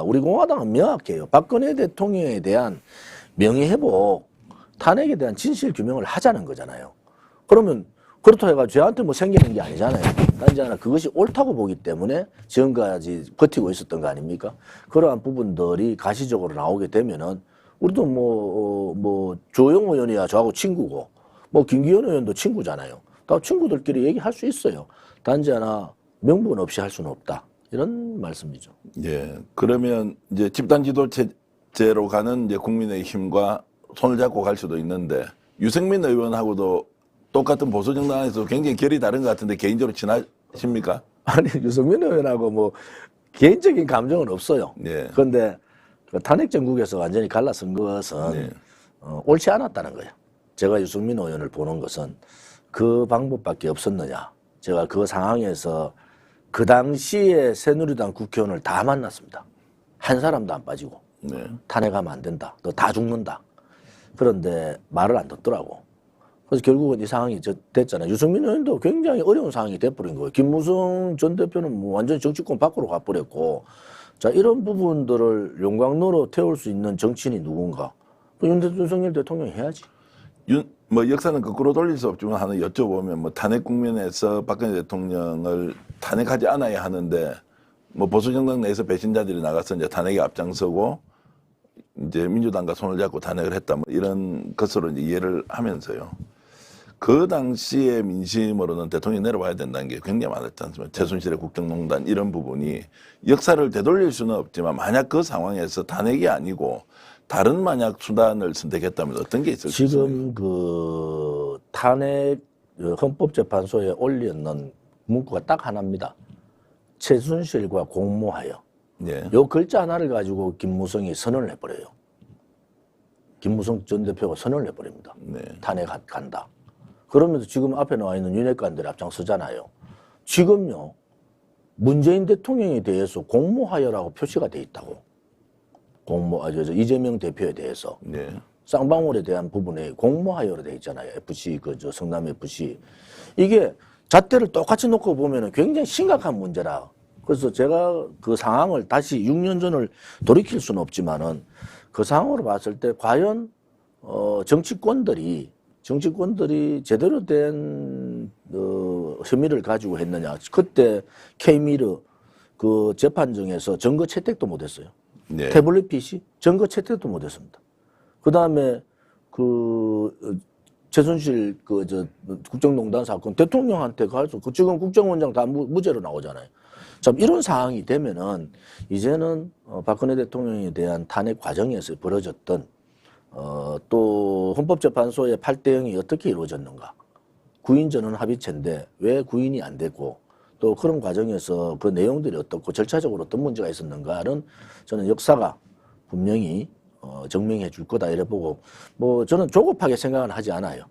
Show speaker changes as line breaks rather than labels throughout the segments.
우리 공화당은 명확해요. 박근혜 대통령에 대한 명예회복, 탄핵에 대한 진실규명을 하자는 거잖아요. 그러면 그렇다고 해가 저한테 뭐 생기는 게 아니잖아요. 단지 하나 그것이 옳다고 보기 때문에 지금까지 버티고 있었던 거 아닙니까? 그러한 부분들이 가시적으로 나오게 되면은 우리도 뭐 조영호 의원이야 저하고 친구고 뭐 김기현 의원도 친구잖아요. 다 친구들끼리 얘기할 수 있어요. 단지 하나 명분 없이 할 수는 없다. 이런 말씀이죠.
예. 그러면 이제 집단 지도체제로 가는 이제 국민의힘과 손을 잡고 갈 수도 있는데 유승민 의원하고도 똑같은 보수정당 안에서 굉장히 결이 다른 것 같은데 개인적으로 친하십니까?
아니 유승민 의원하고 뭐 개인적인 감정은 없어요.
예.
그런데 그 탄핵 정국에서 완전히 갈라선 것은
예.
옳지 않았다는 거예요. 제가 유승민 의원을 보는 것은 그 방법밖에 없었느냐. 제가 그 상황에서 그 당시에 새누리당 국회의원을 다 만났습니다. 한 사람도 안 빠지고
네.
탄핵하면 안 된다. 너 다 죽는다. 그런데 말을 안 듣더라고. 그래서 결국은 이 상황이 됐잖아요. 유승민 의원도 굉장히 어려운 상황이 돼버린 거예요. 김무성 전 대표는 뭐 완전히 정치권 밖으로 가버렸고, 자 이런 부분들을 용광로로 태울 수 있는 정치인이 누군가? 윤석열 대통령이 해야지.
뭐 역사는 거꾸로 돌릴 수 없지만 하나 여쭤보면 뭐 탄핵 국면에서 박근혜 대통령을 탄핵하지 않아야 하는데 뭐 보수정당 내에서 배신자들이 나가서 이제 탄핵에 앞장서고 이제 민주당과 손을 잡고 탄핵을 했다 뭐 이런 것으로 이제 이해를 하면서요. 그 당시의 민심으로는 대통령이 내려와야 된다는 게 굉장히 많았지 않습니까? 최순실의 국정농단 이런 부분이 역사를 되돌릴 수는 없지만 만약 그 상황에서 탄핵이 아니고 다른 만약 수단을 선택했다면 어떤 게 있을까요?
지금 그 탄핵 헌법재판소에 올려놓은 문구가 딱 하나입니다. 최순실과 공모하여.
예.
요 글자 하나를 가지고 김무성이 선언을 해버려요. 김무성 전 대표가 선언을 해버립니다.
네.
탄핵 간다. 그러면서 지금 앞에 나와 있는 윤핵관들이 앞장서잖아요. 지금요, 문재인 대통령에 대해서 공모하여라고 표시가 돼 있다고. 이재명 대표에 대해서.
네.
쌍방울에 대한 부분에 공모하여로 돼 있잖아요. FC, 성남 FC. 이게 잣대를 똑같이 놓고 보면 굉장히 심각한 문제라. 그래서 제가 그 상황을 다시 6년 전을 돌이킬 수는 없지만은 그 상황으로 봤을 때 과연, 정치권들이 제대로 된, 혐의를 가지고 했느냐. 그때 K미르 그 재판정에서 증거 채택도 못 했어요.
네.
태블릿 PC 증거 채택도 못 했습니다. 그 다음에 최순실 국정농단 사건 대통령한테 가서 지금 국정원장 다 무죄로 나오잖아요. 참 이런 상황이 되면은 이제는 박근혜 대통령에 대한 탄핵 과정에서 벌어졌던 또 헌법재판소의 8대 0이 어떻게 이루어졌는가. 구인 전원 합의체인데 왜 구인이 안 되고 또 그런 과정에서 그 내용들이 어떻고 절차적으로 어떤 문제가 있었는가는 저는 역사가 분명히 증명해 줄 거다 이래 보고 뭐 저는 조급하게 생각은 하지 않아요.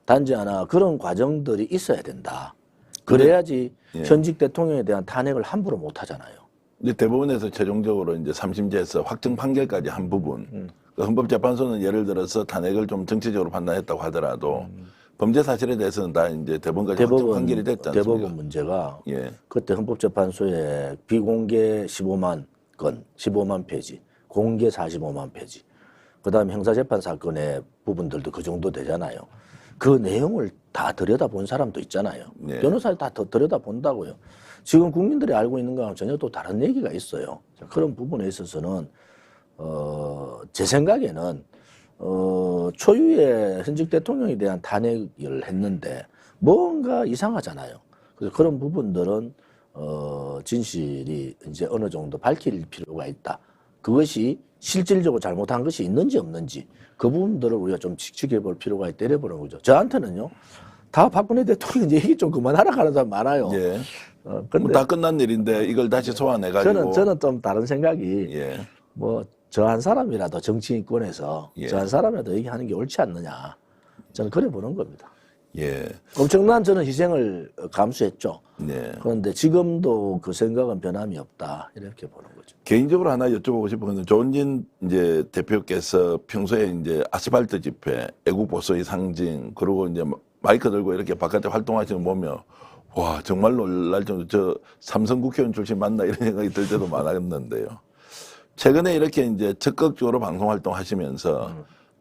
단지 하나 그런 과정들이 있어야 된다. 그래야지
예.
현직 대통령에 대한 탄핵을 함부로 못 하잖아요.
근데 대법원에서 최종적으로 이제 3심제에서 확정 판결까지 한 부분. 그 헌법재판소는 예를 들어서 탄핵을 좀 정치적으로 판단했다고 하더라도 범죄 사실에 대해서는 다 이제 대법원까지 확정 판결이 됐지 않습니까?
대법원 문제가
예.
그때 헌법재판소에 비공개 15만 건, 15만 페이지, 공개 45만 페이지, 그 다음에 형사재판 사건의 부분들도 그 정도 되잖아요. 그 내용을 다 들여다본 사람도 있잖아요.
네.
변호사를 다 들여다본다고요. 지금 국민들이 알고 있는 거랑 전혀 또 다른 얘기가 있어요. 그런 부분에 있어서는 제 생각에는 초유의 현직 대통령에 대한 탄핵을 했는데 뭔가 이상하잖아요. 그래서 그런 부분들은 진실이 이제 어느 정도 밝힐 필요가 있다. 그것이 실질적으로 잘못한 것이 있는지 없는지 그 부분들을 우리가 좀 칙칙해볼 필요가 있다 이래보는 거죠. 저한테는요. 다 박근혜 대통령 얘기 좀 그만하라 가는 사람 많아요.
예.
근데
뭐 다 끝난 일인데 이걸 다시 소환해가지고.
저는 좀 다른 생각이
예.
뭐 저 한 사람이라도 정치인권에서
예.
저 한 사람이라도 얘기하는 게 옳지 않느냐. 저는 그래 보는 겁니다.
예.
엄청난 저는 희생을 감수했죠.
네.
그런데 지금도 그 생각은 변함이 없다. 이렇게 보는 거죠.
개인적으로 하나 여쭤보고 싶은 건 조은진 이제 대표께서 평소에 이제 아스팔트 집회, 애국 보수의 상징, 그리고 이제 마이크 들고 이렇게 바깥에 활동하시는 거 보면 와 정말 놀랄 정도 저 삼성 국회의원 출신 맞나 이런 생각이 들 때도 많았는데요. 최근에 이렇게 이제 적극적으로 방송 활동하시면서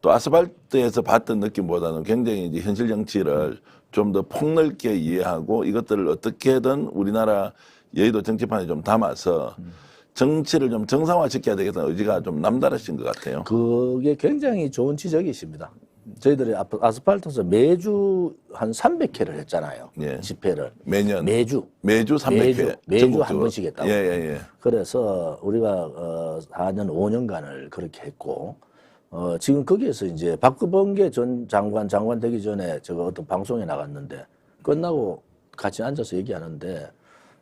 또 아스팔트에서 봤던 느낌보다는 굉장히 이제 현실 정치를 좀 더 폭넓게 이해하고 이것들을 어떻게든 우리나라 여의도 정치판에 좀 담아서 정치를 좀 정상화시켜야 되겠다는 의지가 좀 남다르신 것 같아요.
그게 굉장히 좋은 지적이십니다. 저희들이 아스팔트에서 매주 한 300회를 했잖아요.
예.
집회를.
매년
매주
300회
매주 한 번씩 했다고.
예.
그래서 우리가 4년, 5년간을 그렇게 했고, 지금 거기에서 이제 박범계 전 장관 되기 전에 제가 어떤 방송에 나갔는데, 끝나고 같이 앉아서 얘기하는데,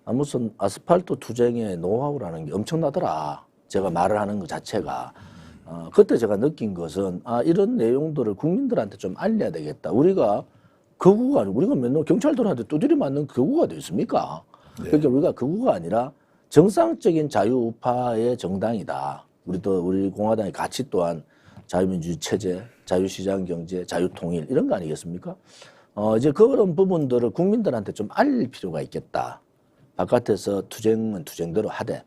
무슨 아스팔트 투쟁의 노하우라는 게 엄청나더라. 제가 말을 하는 것 자체가. 그때 제가 느낀 것은, 이런 내용들을 국민들한테 좀 알려야 되겠다. 우리가 극우가 아니고, 우리가 맨날 경찰들한테 두드려 맞는 극우가 되겠습니까?
네.
그러니까 우리가 극우가 아니라 정상적인 자유우파의 정당이다. 우리 공화당의 가치 또한 자유민주주의 체제, 자유시장 경제, 자유통일 이런 거 아니겠습니까? 이제 그런 부분들을 국민들한테 좀 알릴 필요가 있겠다. 바깥에서 투쟁은 투쟁대로 하되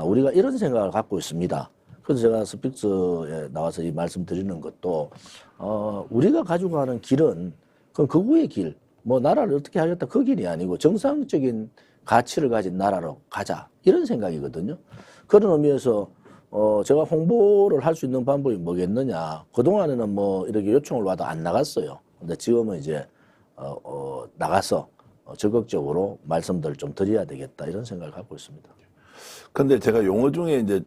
우리가 이런 생각을 갖고 있습니다. 그래서 제가 스픽스에 나와서 이 말씀 드리는 것도 우리가 가지고 가는 길은 그건 극우의 길, 뭐 나라를 어떻게 하겠다 그 길이 아니고 정상적인 가치를 가진 나라로 가자 이런 생각이거든요. 그런 의미에서 제가 홍보를 할 수 있는 방법이 뭐겠느냐. 그동안에는 뭐 이렇게 요청을 와도 안 나갔어요. 근데 지금은 이제 나가서 적극적으로 말씀들을 좀 드려야 되겠다 이런 생각을 갖고 있습니다.
근데 제가 용어 중에 이제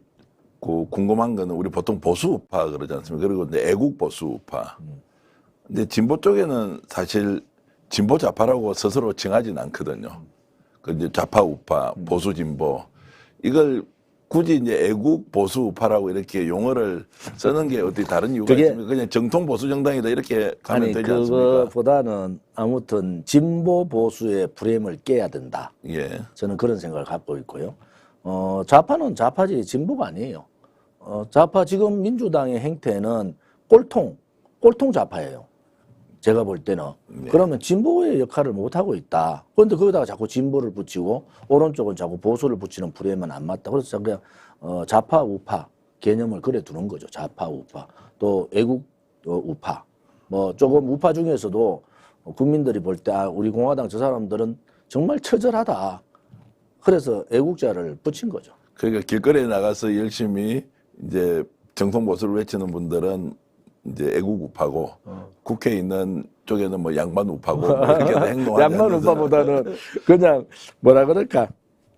그 궁금한 거는 우리 보통 보수우파 그러지 않습니까? 그리고 이제 애국 보수우파. 근데 진보 쪽에는 사실 진보 좌파라고 스스로 칭하진 않거든요. 그 이제 좌파 우파, 보수 진보 이걸 굳이 이제 애국 보수 우파라고 이렇게 용어를 쓰는 게 어떻게 다른 이유가 있습니까? 그냥 정통 보수 정당이다 이렇게 가면 되지 않습니까?
그거보다는 아무튼 진보 보수의 프레임을 깨야 된다.
예.
저는 그런 생각을 갖고 있고요. 좌파는 좌파지 진보가 아니에요. 좌파 지금 민주당의 행태는 꼴통 좌파예요. 제가 볼 때는. 그러면 진보의 역할을 못하고 있다. 그런데 거기다가 자꾸 진보를 붙이고 오른쪽은 자꾸 보수를 붙이는 프레임은 안 맞다. 그래서 그냥 좌파 우파 개념을 그래 두는 거죠. 좌파 우파. 또 애국 우파. 뭐 조금 우파 중에서도 국민들이 볼 때 우리 공화당 저 사람들은 정말 처절하다. 그래서 애국자를 붙인 거죠.
그러니까 길거리에 나가서 열심히 이제 정통 보수를 외치는 분들은 이제 애국 우파고 국회에 있는 쪽에는 뭐 양반 우파고 뭐 이렇게 행동하지
양반
않는
우파보다는 그냥 뭐라 그럴까?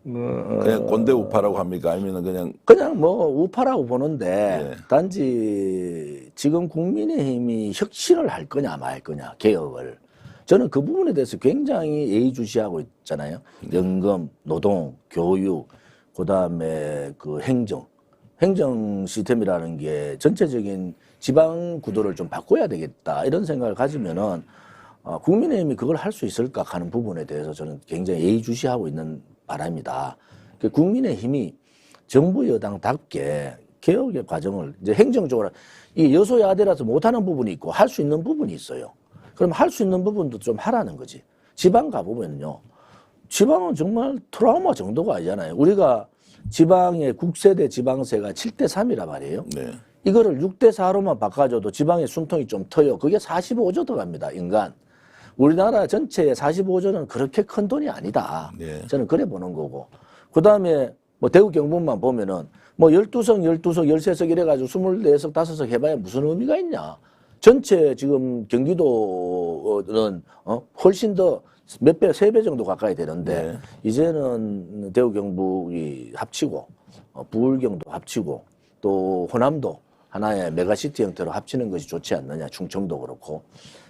그냥 곤대 우파라고 합니까? 아니면
그냥 뭐 우파라고 보는데
예.
단지 지금 국민의힘이 혁신을 할 거냐 말 거냐 개혁을 저는 그 부분에 대해서 굉장히 예의주시하고 있잖아요. 연금, 노동, 교육, 그다음에 그 행정 시스템이라는 게 전체적인 지방 구도를 좀 바꿔야 되겠다 이런 생각을 가지면은 국민의힘이 그걸 할 수 있을까 하는 부분에 대해서 저는 굉장히 예의주시하고 있는 바람이다. 국민의힘이 정부 여당답게 개혁의 과정을 이제 행정적으로 이 여소야대라서 못하는 부분이 있고 할 수 있는 부분이 있어요. 그럼 할 수 있는 부분도 좀 하라는 거지. 지방 가보면요. 지방은 정말 트라우마 정도가 아니잖아요. 우리가 지방의 국세대 지방세가 7대3이란 말이에요.
네.
이거를 6대4로만 바꿔줘도 지방의 숨통이 좀 터요. 그게 45조 들어갑니다. 인간. 우리나라 전체의 45조는 그렇게 큰 돈이 아니다.
네.
저는 그래 보는 거고. 그 다음에 뭐 대구 경북만 보면은 뭐 12석, 13석 이래가지고 24석, 5석 해봐야 무슨 의미가 있냐. 전체 지금 경기도는 훨씬 더 몇 배, 3배 정도 가까이 되는데 이제는 대구 경북이 합치고 부울경도 합치고 또 호남도 하나의 메가시티 형태로 합치는 것이 좋지 않느냐. 충청도 그렇고.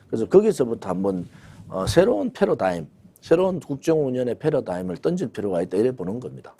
그래서 거기서부터 한번 새로운 패러다임, 새로운 국정운영의 패러다임을 던질 필요가 있다 이래 보는 겁니다.